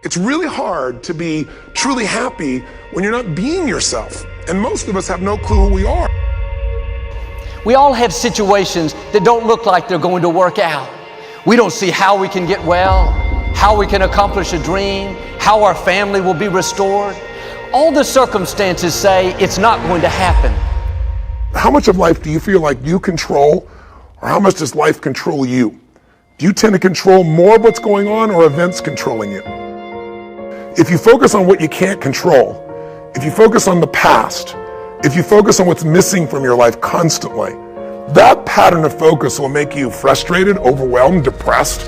It's really hard to be truly happy when you're not being yourself. And most of us have no clue who we are. We all have situations that don't look like they're going to work out. We don't see how we can get well, how we can accomplish a dream, how our family will be restored. All the circumstances say it's not going to happen. How much of life do you feel like you control, or how much does life control you? Do you tend to control more of what's going on, or events controlling you? If you focus on what you can't control, if you focus on the past, if you focus on what's missing from your life constantly, that pattern of focus will make you frustrated, overwhelmed, depressed.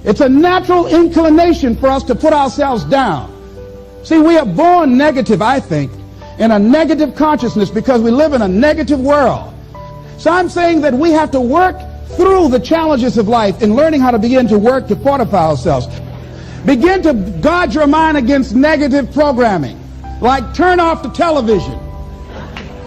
It's a natural inclination for us to put ourselves down. See, we are born negative, I think, in a negative consciousness because we live in a negative world. So I'm saying that we have to work through the challenges of life in learning how to begin to work to fortify ourselves. Begin to guard your mind against negative programming, like turn off the television.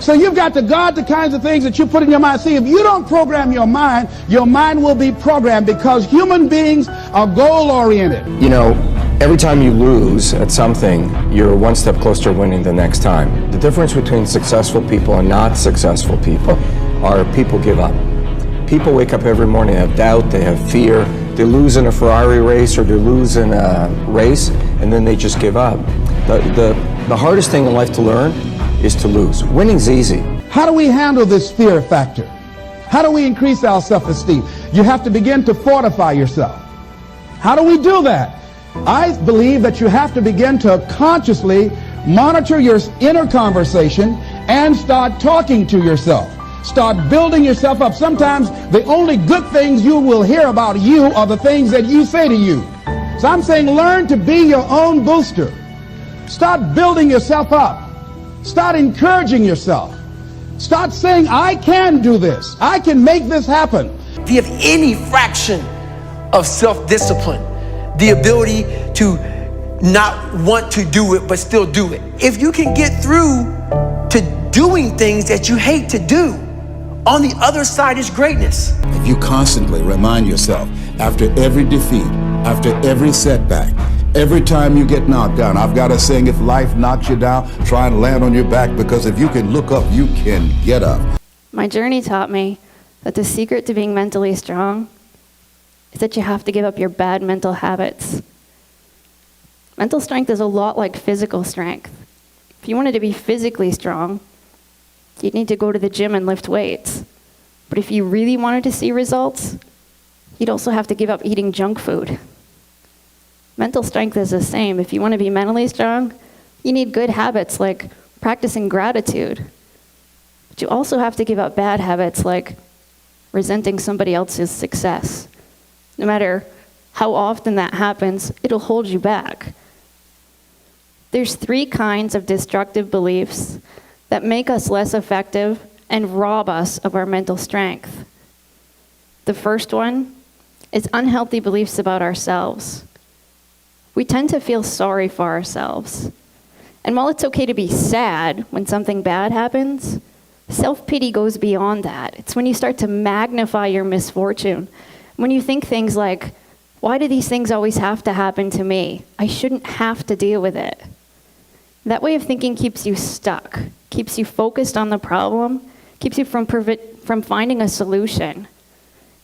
So you've got to guard the kinds of things that you put in your mind. See, if you don't program your mind will be programmed, because human beings are goal-oriented. You know, every time you lose at something, you're one step closer to winning the next time. The difference between successful people and not successful people are people give up. People wake up every morning, they have doubt, they have fear, they lose in a Ferrari race or they lose in a race, and then they just give up. The hardest thing in life to learn is to lose. Winning's easy. How do we handle this fear factor? How do we increase our self-esteem? You have to begin to fortify yourself. How do we do that? I believe that you have to begin to consciously monitor your inner conversation and start talking to yourself. Start building yourself up. Sometimes the only good things you will hear about you are the things that you say to you. So I'm saying learn to be your own booster. Start building yourself up. Start encouraging yourself. Start saying, I can do this. I can make this happen. If you have any fraction of self-discipline, the ability to not want to do it but still do it, if you can get through to doing things that you hate to do, on the other side is greatness. If you constantly remind yourself after every defeat, after every setback, every time you get knocked down, I've got a saying, if life knocks you down, try and land on your back, because if you can look up, you can get up. My journey taught me that the secret to being mentally strong is that you have to give up your bad mental habits. Mental strength is a lot like physical strength. If you wanted to be physically strong, you'd need to go to the gym and lift weights. But if you really wanted to see results, you'd also have to give up eating junk food. Mental strength is the same. If you want to be mentally strong, you need good habits like practicing gratitude. But you also have to give up bad habits like resenting somebody else's success. No matter how often that happens, it'll hold you back. There's 3 kinds of destructive beliefs that make us less effective and rob us of our mental strength. The first one is unhealthy beliefs about ourselves. We tend to feel sorry for ourselves. And while it's okay to be sad when something bad happens, self-pity goes beyond that. It's when you start to magnify your misfortune. When you think things like, why do these things always have to happen to me? I shouldn't have to deal with it. That way of thinking keeps you stuck, keeps you focused on the problem, keeps you from finding a solution.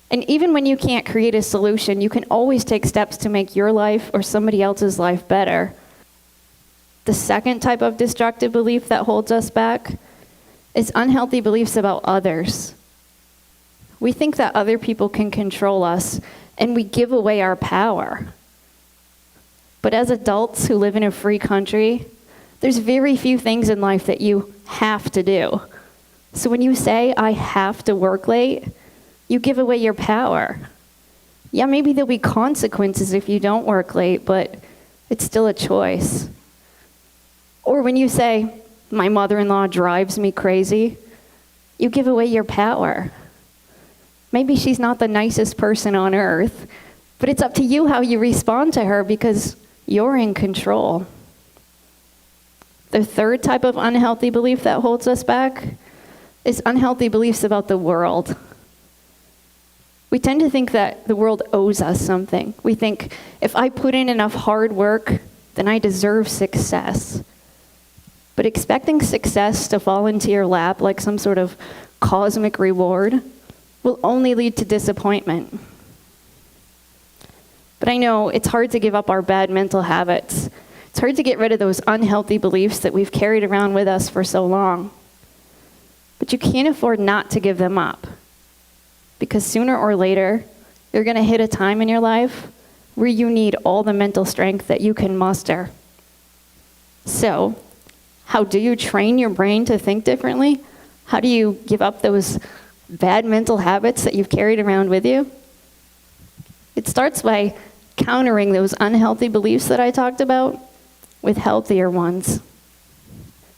And even when you can't create a solution, you can always take steps to make your life or somebody else's life better. The second type of destructive belief that holds us back is unhealthy beliefs about others. We think that other people can control us, and we give away our power. But as adults who live in a free country, there's very few things in life that you have to do. So when you say, I have to work late, you give away your power. Yeah, maybe there'll be consequences if you don't work late, but it's still a choice. Or when you say, my mother-in-law drives me crazy, you give away your power. Maybe she's not the nicest person on earth, but it's up to you how you respond to her because you're in control. The third type of unhealthy belief that holds us back is unhealthy beliefs about the world. We tend to think that the world owes us something. We think, if I put in enough hard work, then I deserve success. But expecting success to fall into your lap like some sort of cosmic reward will only lead to disappointment. But I know it's hard to give up our bad mental habits. It's hard to get rid of those unhealthy beliefs that we've carried around with us for so long. But you can't afford not to give them up. Because sooner or later, you're going to hit a time in your life where you need all the mental strength that you can muster. So, how do you train your brain to think differently? How do you give up those bad mental habits that you've carried around with you? It starts by countering those unhealthy beliefs that I talked about with healthier ones.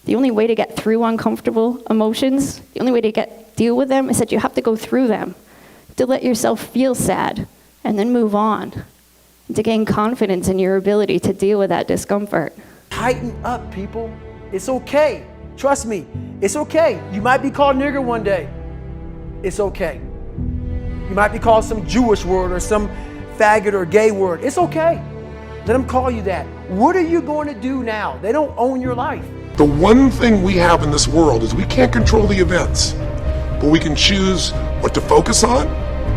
The only way to get through uncomfortable emotions, the only way to deal with them is that you have to go through them. You have to let yourself feel sad and then move on. And to gain confidence in your ability to deal with that discomfort. Tighten up, people. It's okay. Trust me, it's okay. You might be called nigger one day. It's okay. You might be called some Jewish word or some faggot or gay word. It's okay. Let them call you that. What are you going to do now? They don't own your life. The one thing we have in this world is we can't control the events, but we can choose what to focus on,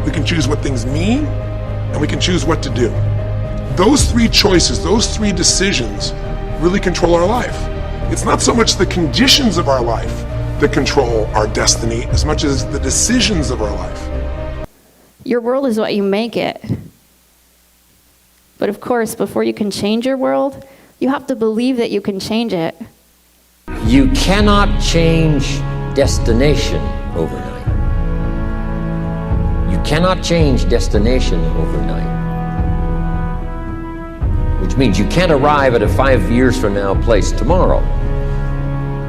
we can choose what things mean, and we can choose what to do. Those three choices, those three decisions really control our life. It's not so much the conditions of our life that control our destiny as much as the decisions of our life. Your world is what you make it. But of course, before you can change your world, you have to believe that you can change it. You cannot change destination overnight. You cannot change destination overnight. Which means you can't arrive at a 5 years from now place tomorrow.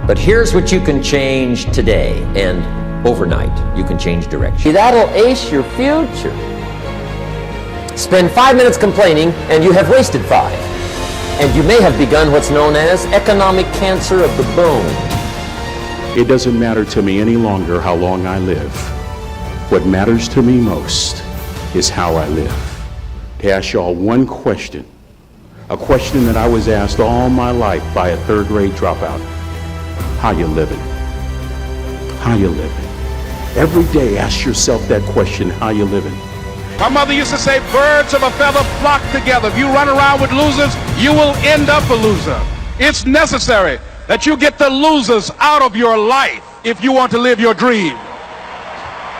But here's what you can change today and overnight. You can change direction. That'll ace your future. Spend 5 minutes complaining and you have wasted 5. And you may have begun what's known as economic cancer of the bone. It doesn't matter to me any longer how long I live. What matters to me most is how I live. To ask y'all one question, a question that I was asked all my life by a third-grade dropout. How you living? How you living? Every day ask yourself that question, how you living? My mother used to say, birds of a feather flock together. If you run around with losers, you will end up a loser. It's necessary that you get the losers out of your life if you want to live your dream.